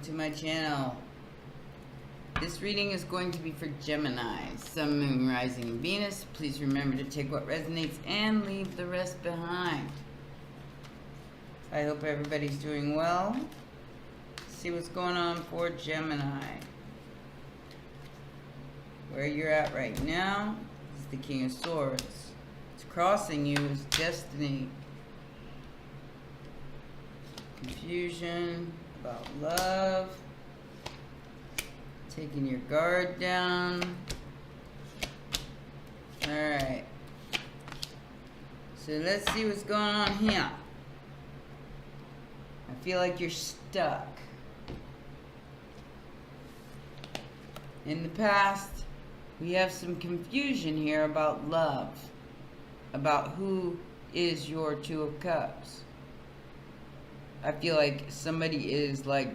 to my channel. This reading is going to be for Gemini, Sun, Moon, Rising, and Venus. Please remember to take what resonates and leave the rest behind. I hope everybody's doing well. See what's going on for Gemini. Where you're at right now is the King of Swords. It's crossing you is destiny. Confusion about love. Taking your guard down. Alright. So let's see what's going on here. I feel like you're stuck. In the past, we have some confusion here about love. About who is your Two of Cups. I feel like somebody is like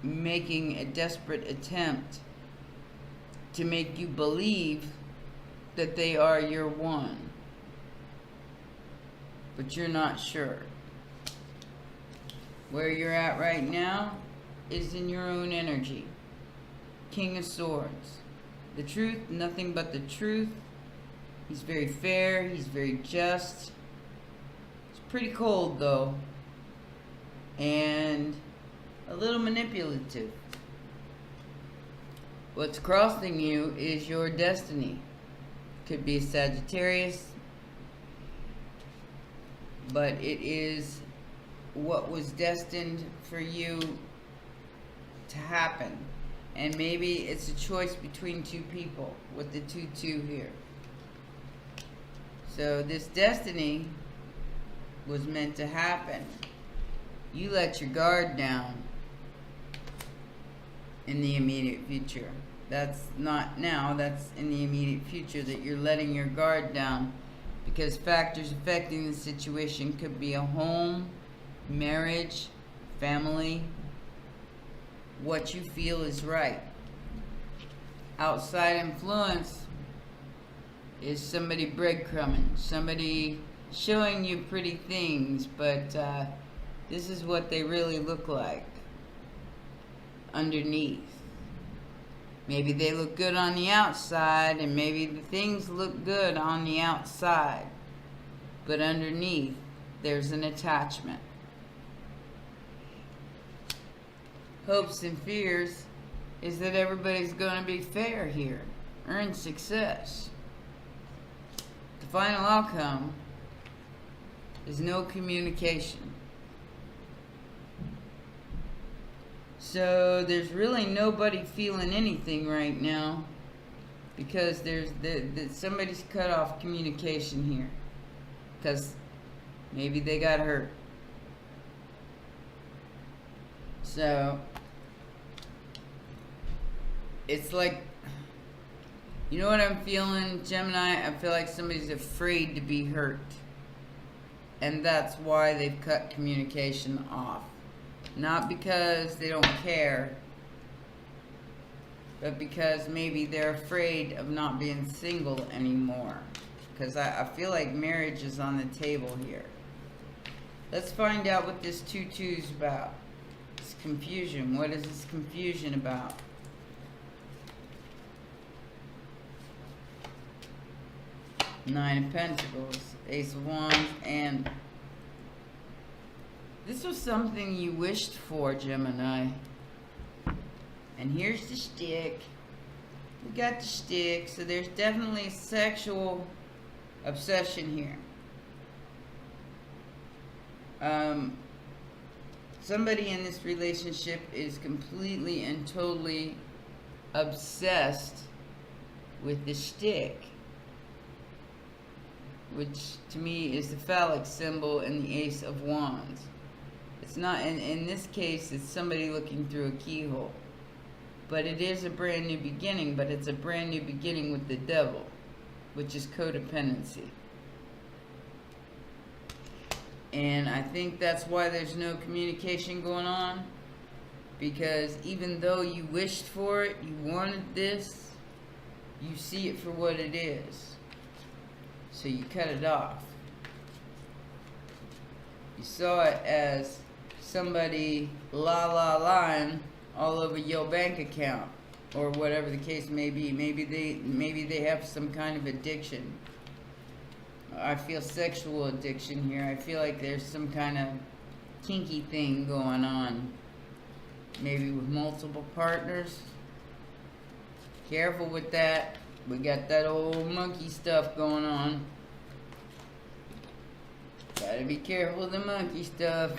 making a desperate attempt to make you believe that they are your one. But you're not sure. Where you're at right now is in your own energy. King of Swords. The truth, nothing but the truth. He's very fair, he's very just. He's pretty cold though. And a little manipulative. What's crossing you is your destiny. Could be a Sagittarius, but it is what was destined for you to happen. And maybe it's a choice between two people with the 2-2 here. So this destiny was meant to happen. You let your guard down in the immediate future. That's not now, that's in the immediate future that you're letting your guard down, because factors affecting the situation could be a home, marriage, family, what you feel is right. Outside influence is somebody breadcrumbing, somebody showing you pretty things, but this is what they really look like underneath. Maybe they look good on the outside, and maybe the things look good on the outside, but underneath there's an attachment. Hopes and fears is that everybody's going to be fair here, earn success. The final outcome is no communication. So there's really nobody feeling anything right now, because there's somebody's cut off communication here, because maybe they got hurt. So it's like, you know what I'm feeling, Gemini? I feel like somebody's afraid to be hurt, and that's why they've cut communication off. Not because they don't care, but because maybe they're afraid of not being single anymore. Because I feel like marriage is on the table here. Let's find out what this 2-2 is about. It's confusion. What is this confusion about? Nine of Pentacles, Ace of Wands, and this was something you wished for, Gemini. And here's the stick. We got the stick. So there's definitely a sexual obsession here. Somebody in this relationship is completely and totally obsessed with the stick, which to me is the phallic symbol and the Ace of Wands. It's not, in this case, it's somebody looking through a keyhole. But it is a brand new beginning, but it's a brand new beginning with the devil, which is codependency. And I think that's why there's no communication going on, because even though you wished for it, you wanted this, you see it for what it is. So you cut it off. You saw it as somebody la-la-lying all over your bank account, or whatever the case may be. Maybe they have some kind of addiction. I feel sexual addiction here. I feel like there's some kind of kinky thing going on. Maybe with multiple partners. Careful with that. We got that old monkey stuff going on. Gotta be careful with the monkey stuff.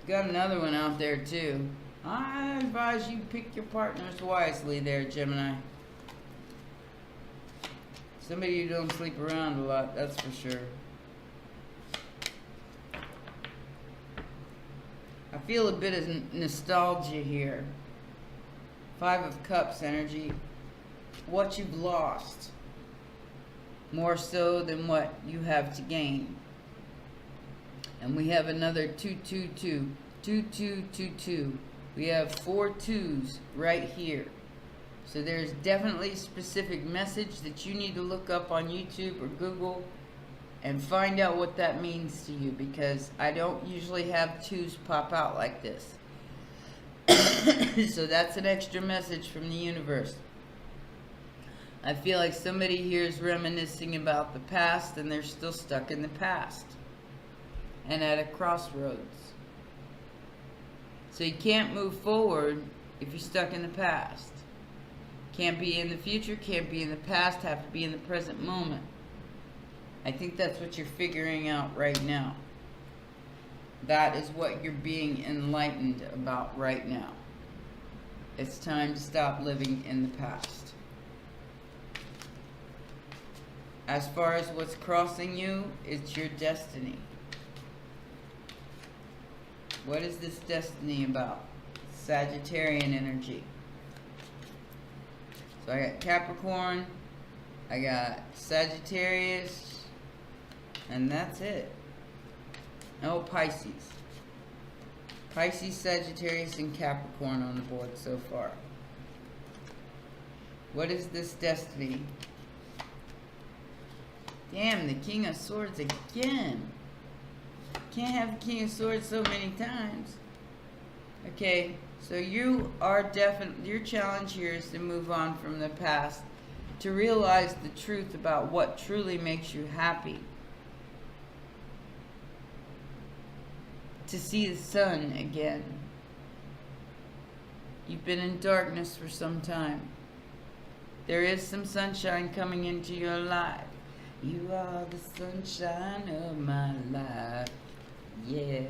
Got another one out there too. I advise you pick your partners wisely there, Gemini. Somebody who don't sleep around a lot, that's for sure. I feel a bit of nostalgia here. 5 of Cups energy. What you've lost. More so than what you have to gain. And we have another 222. 2222. We have 4 2s right here. So there's definitely a specific message that you need to look up on YouTube or Google and find out what that means to you, because I don't usually have 2s pop out like this. So that's an extra message from the universe. I feel like somebody here is reminiscing about the past, and they're still stuck in the past and at a crossroads. So you can't move forward if you're stuck in the past. Can't be in the future, can't be in the past, have to be in the present moment. I think that's what you're figuring out right now. That is what you're being enlightened about right now. It's time to stop living in the past. As far as what's crossing you, it's your destiny. What is this destiny about? Sagittarian energy. So I got Capricorn, I got Sagittarius, and that's it. Oh, Pisces. Pisces, Sagittarius, and Capricorn on the board so far. What is this destiny? Damn, the King of Swords again. Can't have the King of Swords so many times. Okay, so you are definitely, your challenge here is to move on from the past, to realize the truth about what truly makes you happy. To see the sun again. You've been in darkness for some time. There is some sunshine coming into your life. You are the sunshine of my life. Yeah.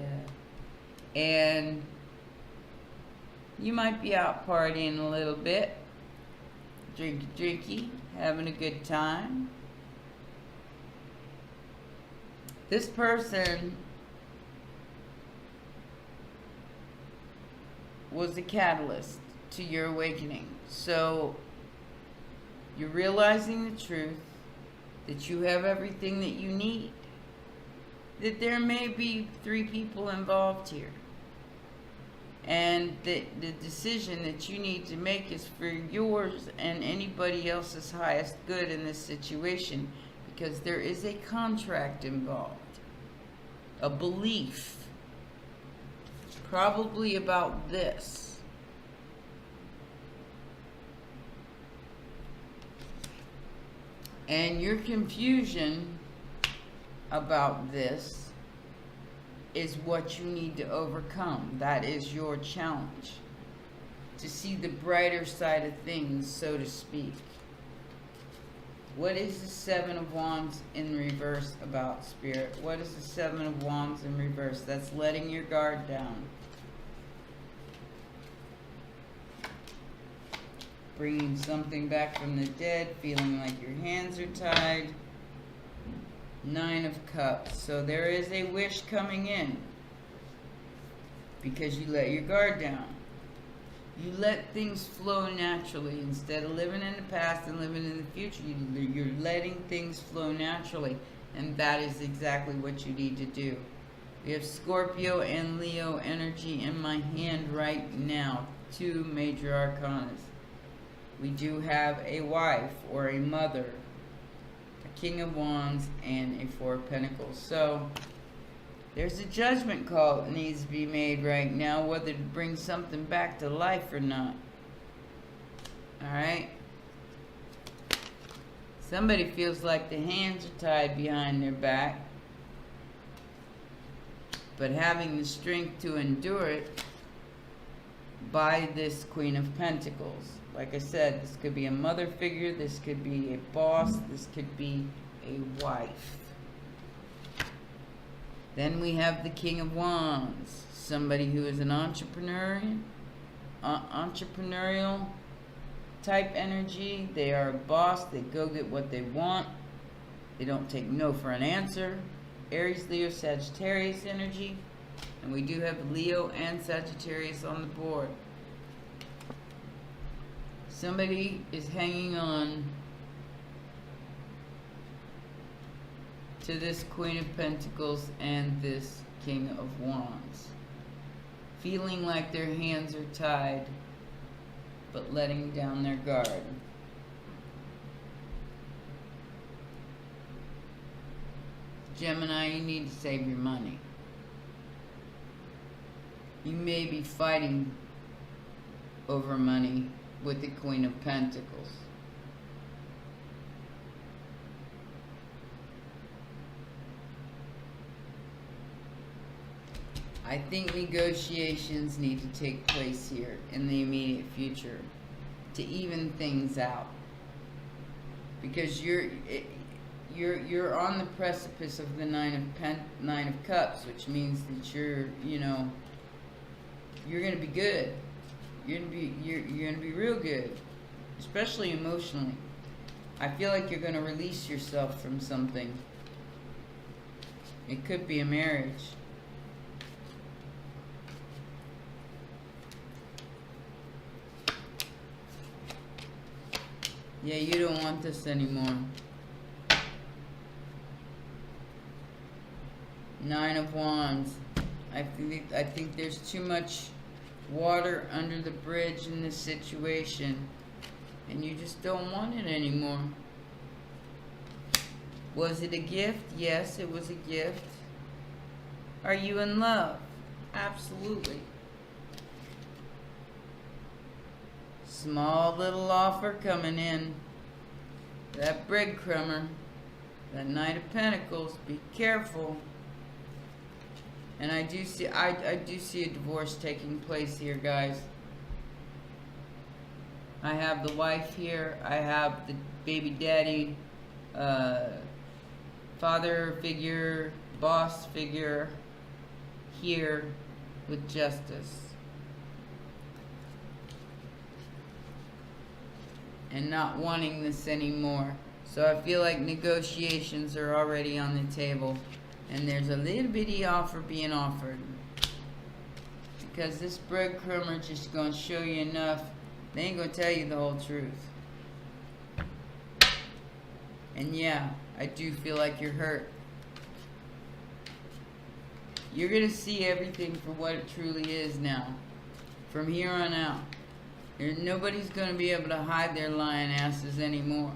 And you might be out partying a little bit. Drinky, having a good time. This person was the catalyst to your awakening. So you're realizing the truth that you have everything that you need. That there may be 3 people involved here. And that the decision that you need to make is for yours and anybody else's highest good in this situation. Because there is a contract involved. A belief. Probably about this. And your confusion about this is what you need to overcome. That is your challenge. To see the brighter side of things, so to speak. What is the 7 of Wands in reverse about, Spirit? What is the 7 of Wands in reverse? That's letting your guard down. Bringing something back from the dead, feeling like your hands are tied. 9 of Cups. So there is a wish coming in. Because you let your guard down. You let things flow naturally. Instead of living in the past and living in the future, you're letting things flow naturally. And that is exactly what you need to do. We have Scorpio and Leo energy in my hand right now. 2 major arcanas. We do have a wife or a mother, a King of Wands, and a 4 of Pentacles. So, There's a judgment call that needs to be made right now, whether to bring something back to life or not. Alright? Somebody feels like the hands are tied behind their back, but having the strength to endure it by this Queen of Pentacles. Like I said, this could be a mother figure, this could be a boss, this could be a wife. Then we have the King of Wands, somebody who is an entrepreneurial type energy. They are a boss, they go get what they want. They don't take no for an answer. Aries, Leo, Sagittarius energy. And we do have Leo and Sagittarius on the board. Somebody is hanging on to this Queen of Pentacles and this King of Wands, feeling like their hands are tied, but letting down their guard. Gemini, you need to save your money. You may be fighting over money with the Queen of Pentacles. I think negotiations need to take place here in the immediate future to even things out, because you're on the precipice of the Nine of Cups, which means that you're gonna be good. You're gonna be real good, especially emotionally. I feel like you're gonna release yourself from something. It could be a marriage. Yeah, you don't want this anymore. Nine of Wands. I think there's too much water under the bridge in this situation, and you just don't want it anymore. Was it a gift? Yes, it was a gift. Are you in love? Absolutely. Small little offer coming in. That breadcrumber, that Knight of Pentacles, be careful. And I do see a divorce taking place here, guys. I have the wife here. I have the baby daddy, father figure, boss figure here with justice. And not wanting this anymore. So I feel like negotiations are already on the table. And there's a little bitty offer being offered. Because this breadcrumber just going to show you enough. They ain't going to tell you the whole truth. And yeah, I do feel like you're hurt. You're going to see everything for what it truly is now. From here on out. Nobody's going to be able to hide their lying asses anymore.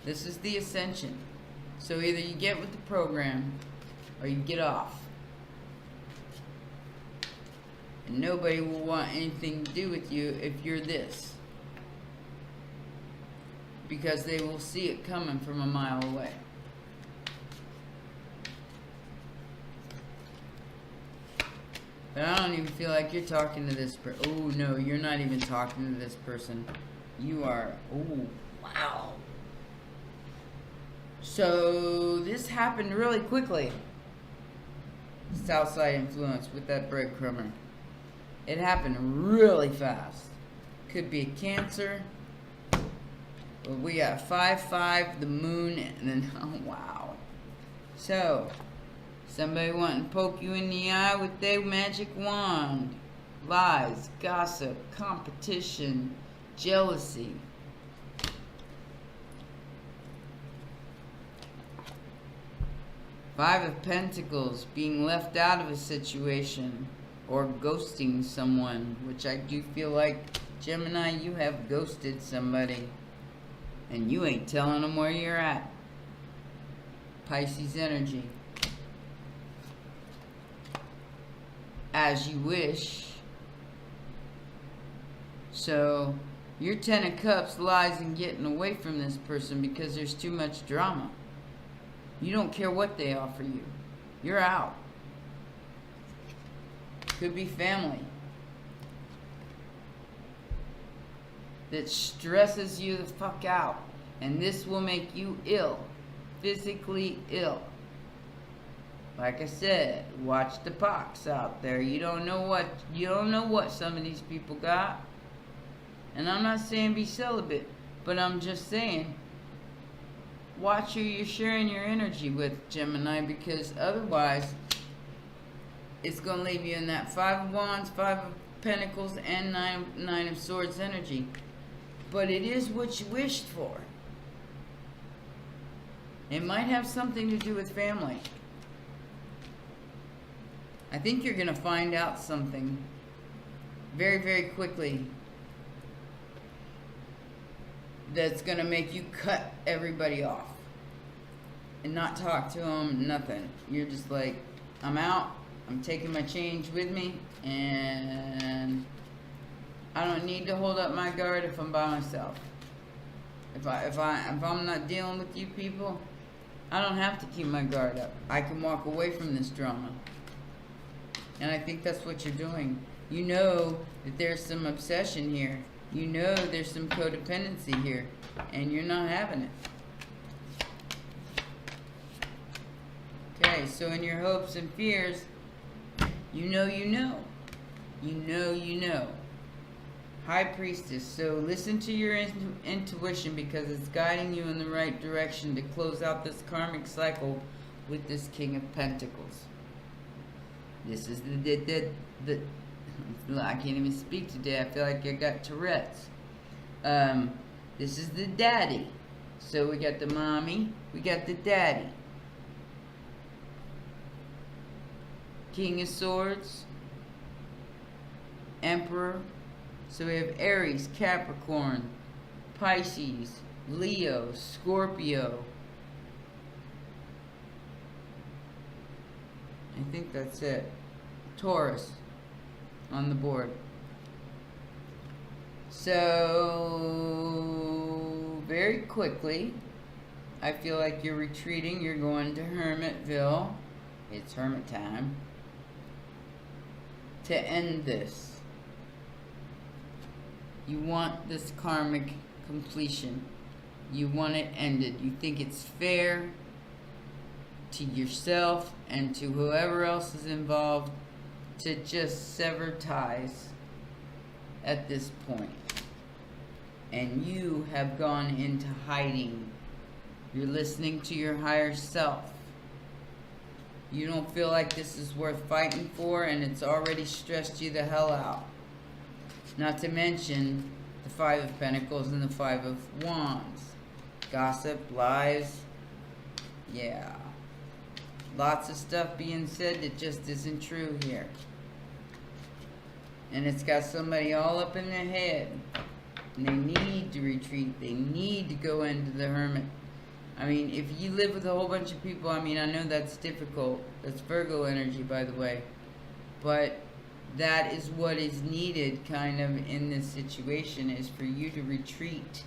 This is the ascension. So either you get with the program, or you get off. And nobody will want anything to do with you if you're this. Because they will see it coming from a mile away. But I don't even feel like you're talking to this person. Oh, no, you're not even talking to this person. You are... Oh, wow. So, this happened really quickly. Southside influence with that breadcrumber. It happened really fast. Could be a Cancer. Well, we got 5-5, the moon, and then... Oh, wow. So... Somebody wanting to poke you in the eye with their magic wand. Lies, gossip, competition, jealousy. Five of Pentacles, being left out of a situation or ghosting someone, which I do feel like, Gemini, you have ghosted somebody and you ain't telling them where you're at. Pisces energy. as you wish. So your 10 of Cups lies in getting away from this person because there's too much drama. You don't care what they offer you. You're out. Could be family that stresses you the fuck out. And this will make you ill. Physically ill. Like I said, watch the pox out there. You don't know what some of these people got. And I'm not saying be celibate, but I'm just saying watch who you're sharing your energy with, Gemini, because otherwise it's going to leave you in that 5 of Wands, 5 of Pentacles, and 9 of Swords energy. But it is what you wished for. It might have something to do with family. I think you're going to find out something very, very quickly that's going to make you cut everybody off and not talk to them, nothing. You're just like, I'm out, I'm taking my change with me, and I don't need to hold up my guard if I'm by myself. If I'm not dealing with you people, I don't have to keep my guard up. I can walk away from this drama. And I think that's what you're doing. You know that there's some obsession here. You know there's some codependency here. And you're not having it. Okay, so in your hopes and fears, you know you know. You know you know. High Priestess. So listen to your intuition because it's guiding you in the right direction to close out this karmic cycle with this King of Pentacles. This is the I can't even speak today. I feel like I got Tourette's. This is the daddy. So we got the mommy, we got the daddy. King of Swords, Emperor. So we have Aries, Capricorn, Pisces, Leo, Scorpio. I think that's it. Taurus on the board. So very quickly, I feel like you're retreating. You're going to Hermitville. It's hermit time. To end this. You want this karmic completion. You want it ended. You think it's fair to yourself and to whoever else is involved to just sever ties at this point. And you have gone into hiding. You're listening to your higher self. You don't feel like this is worth fighting for, and it's already stressed you the hell out. Not to mention the 5 of Pentacles and the 5 of Wands. Gossip, lies, yeah. Lots of stuff being said that just isn't true here. And it's got somebody all up in their head. And they need to retreat. They need to go into the hermit. I mean, if you live with a whole bunch of people, I mean, I know that's difficult. That's Virgo energy, by the way. But that is what is needed kind of in this situation, is for you to retreat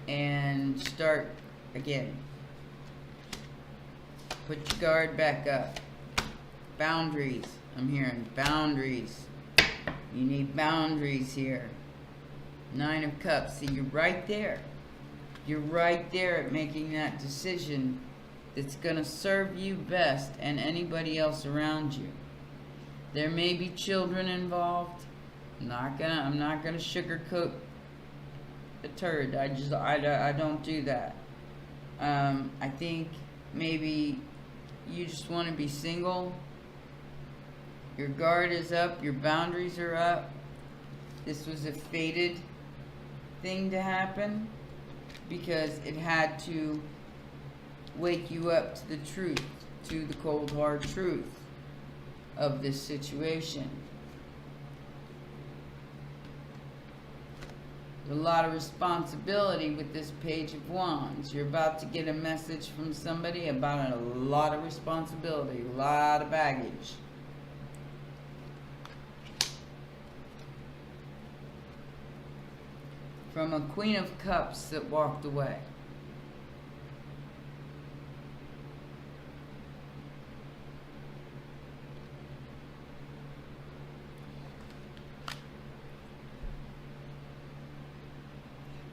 and start again. Put your guard back up. Boundaries. I'm hearing boundaries. You need boundaries here. 9 of Cups. See, you're right there. You're right there at making that decision that's going to serve you best and anybody else around you. There may be children involved. I'm not gonna sugarcoat a turd. I don't do that. I think maybe you just want to be single. Your guard is up. Your boundaries are up. This was a fated thing to happen because it had to wake you up to the truth, to the cold hard truth of this situation. There's a lot of responsibility with this Page of Wands. You're about to get a message from somebody about a lot of responsibility, a lot of baggage. from a Queen of Cups that walked away.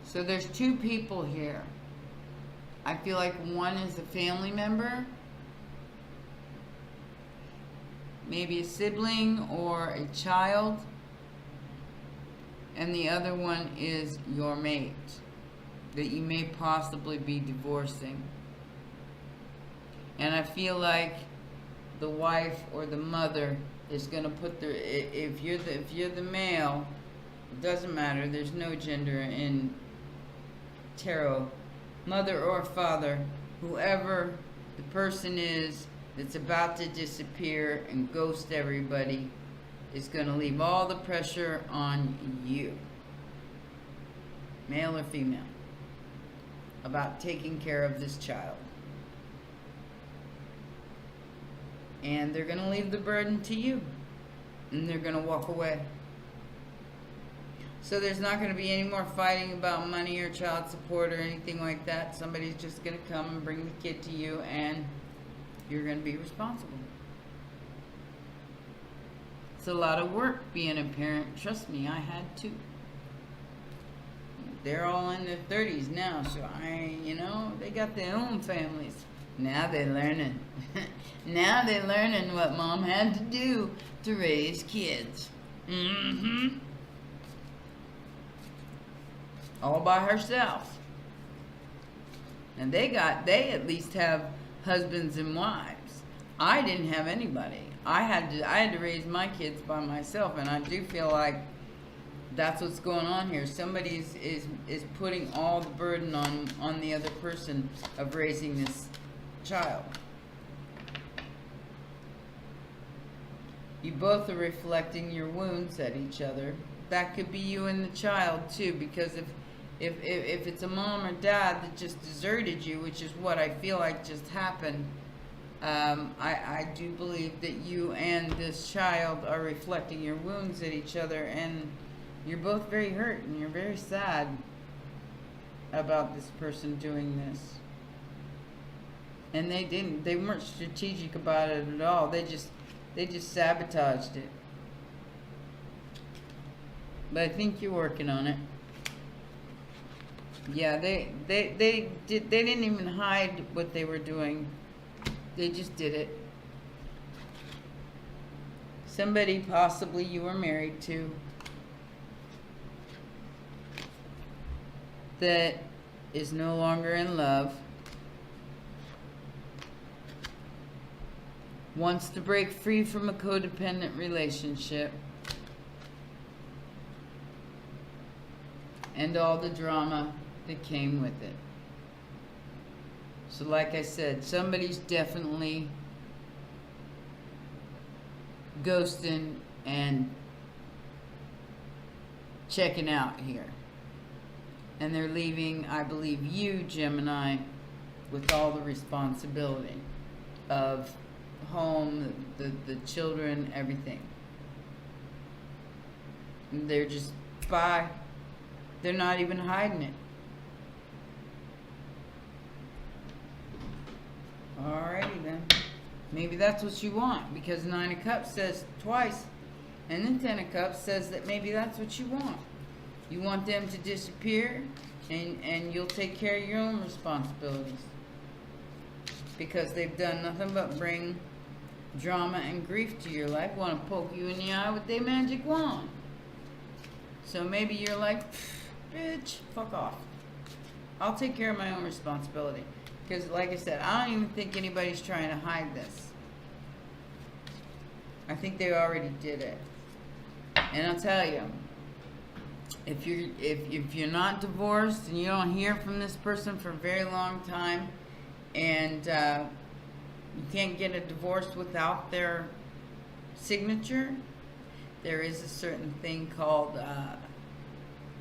So there's two people here. I feel like one is a family member, maybe a sibling or a child, and the other one is your mate that you may possibly be divorcing. And I feel like the wife or the mother is going to put their, if you're the male, it doesn't matter, there's no gender in tarot, mother or father, whoever the person is that's about to disappear and ghost everybody is going to leave all the pressure on you, male or female, about taking care of this child. And they're going to leave the burden to you, and they're going to walk away. So there's not going to be any more fighting about money or child support or anything like that. Somebody's just going to come and bring the kid to you, and you're going to be responsible. It's a lot of work being a parent. Trust me, I had to. They're all in their 30s now, so they got their own families. Now they're learning. Now they're learning what mom had to do to raise kids. Mm-hmm. All by herself. And they at least have husbands and wives. I didn't have anybody. I had to raise my kids by myself, and I do feel like that's what's going on here. Somebody is putting all the burden on the other person of raising this child. You both are reflecting your wounds at each other. That could be you and the child too, because if it's a mom or dad that just deserted you, which is what I feel like just happened, I do believe that you and this child are reflecting your wounds at each other, and you're both very hurt and you're very sad about this person doing this. And they weren't strategic about it at all. They just sabotaged it. But I think you're working on it. Yeah, they didn't even hide what they were doing. They just did it. Somebody possibly you were married to that is no longer in love, wants to break free from a codependent relationship, and all the drama that came with it. So like I said, somebody's definitely ghosting and checking out here. And they're leaving, I believe, you, Gemini, with all the responsibility of home, the children, everything. And they're just bye. They're not even hiding it. Alrighty then. Maybe that's what you want, because 9 of Cups says twice, and then 10 of Cups says that maybe that's what you want. You want them to disappear, and you'll take care of your own responsibilities, because they've done nothing but bring drama and grief to your life. Want to poke you in the eye with their magic wand. So maybe you're like, bitch, fuck off. I'll take care of my own responsibility. Because like I said, I don't even think anybody's trying to hide this. I think they already did it. And I'll tell you, if you're not divorced and you don't hear from this person for a very long time, and you can't get a divorce without their signature, there is a certain thing called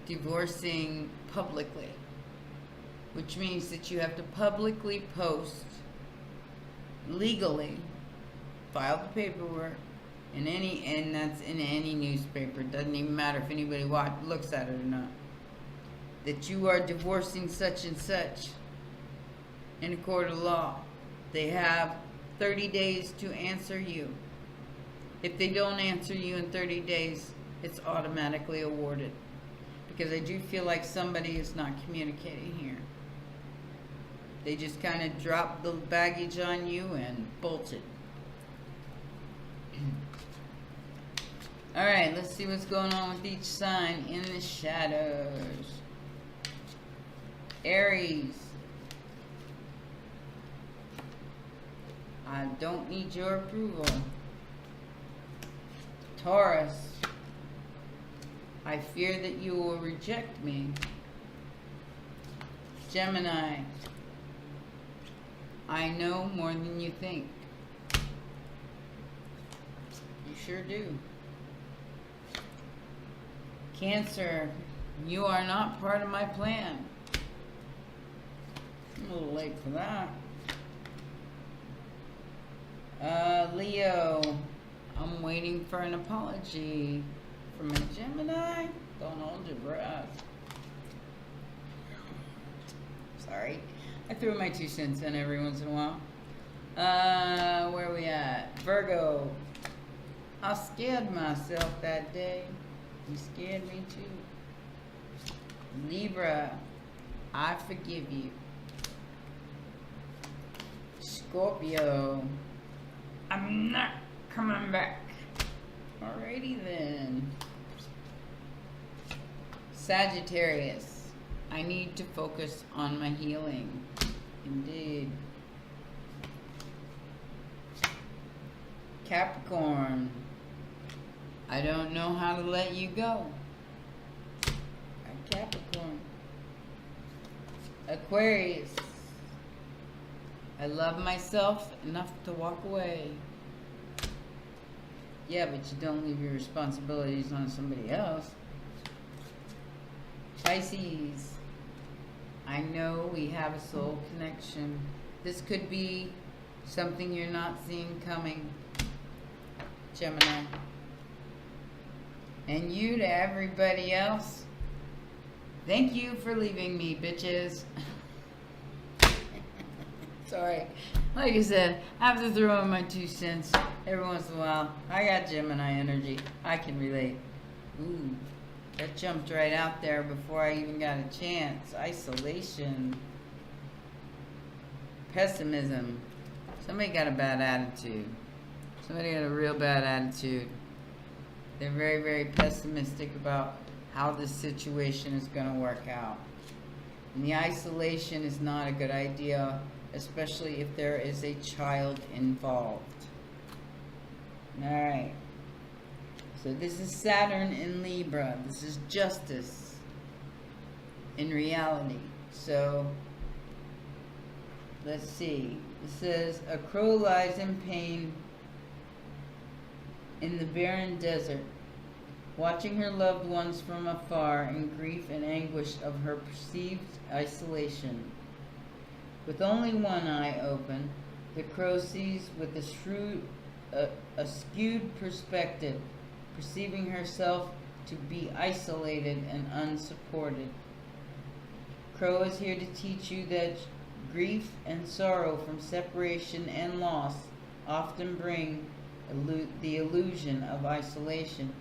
divorcing publicly, which means that you have to publicly post, legally, file the paperwork, and that's in any newspaper. It doesn't even matter if anybody looks at it or not. that you are divorcing such and such in a court of law. They have 30 days to answer you. If they don't answer you in 30 days, it's automatically awarded. Because I do feel like somebody is not communicating here. They just kind of dropped the baggage on you and bolted. Alright, let's see what's going on with each sign in the shadows. Aries. I don't need your approval. Taurus. I fear that you will reject me. Gemini. I know more than you think. You sure do. Cancer. You are not part of my plan. I'm a little late for that. Leo. I'm waiting for an apology from a Gemini. Don't hold your breath. Sorry. I threw my 2 cents in every once in a while. Where are we at? Virgo. I scared myself that day. You scared me too. Libra. I forgive you. Scorpio. I'm not coming back. Alrighty then. Sagittarius. I need to focus on my healing. Indeed. Capricorn. I don't know how to let you go. Capricorn. Aquarius. I love myself enough to walk away. Yeah, but you don't leave your responsibilities on somebody else. Pisces. I know we have a soul connection. This could be something you're not seeing coming. Gemini. And you to everybody else, thank you for leaving me, bitches. Sorry. Like I said, I have to throw in my 2 cents every once in a while. I got Gemini energy. I can relate. Ooh, that jumped right out there before I even got a chance. Isolation. Pessimism. Somebody got a bad attitude. Somebody got a real bad attitude. They're very, very pessimistic about how this situation is going to work out. And the isolation is not a good idea, especially if there is a child involved. Alright. So this is Saturn in Libra. This is justice in reality. So, let's see. It says, a crow lies in pain in the barren desert, watching her loved ones from afar in grief and anguish of her perceived isolation. With only one eye open, the crow sees with a skewed perspective, perceiving herself to be isolated and unsupported. Crow is here to teach you that grief and sorrow from separation and loss often bring the illusion of isolation.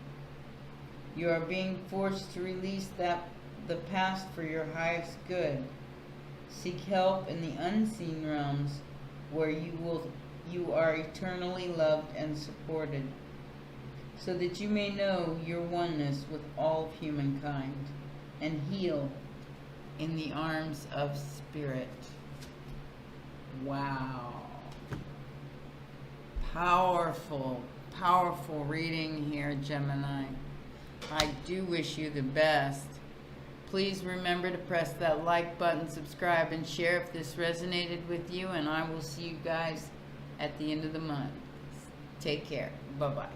You are being forced to release the past for your highest good. Seek help in the unseen realms where you are eternally loved and supported, so that you may know your oneness with all of humankind and heal in the arms of spirit. Wow. Powerful, powerful reading here, Gemini. I do wish you the best. Please remember to press that like button, subscribe, and share if this resonated with you, and I will see you guys at the end of the month. Take care. Bye-bye.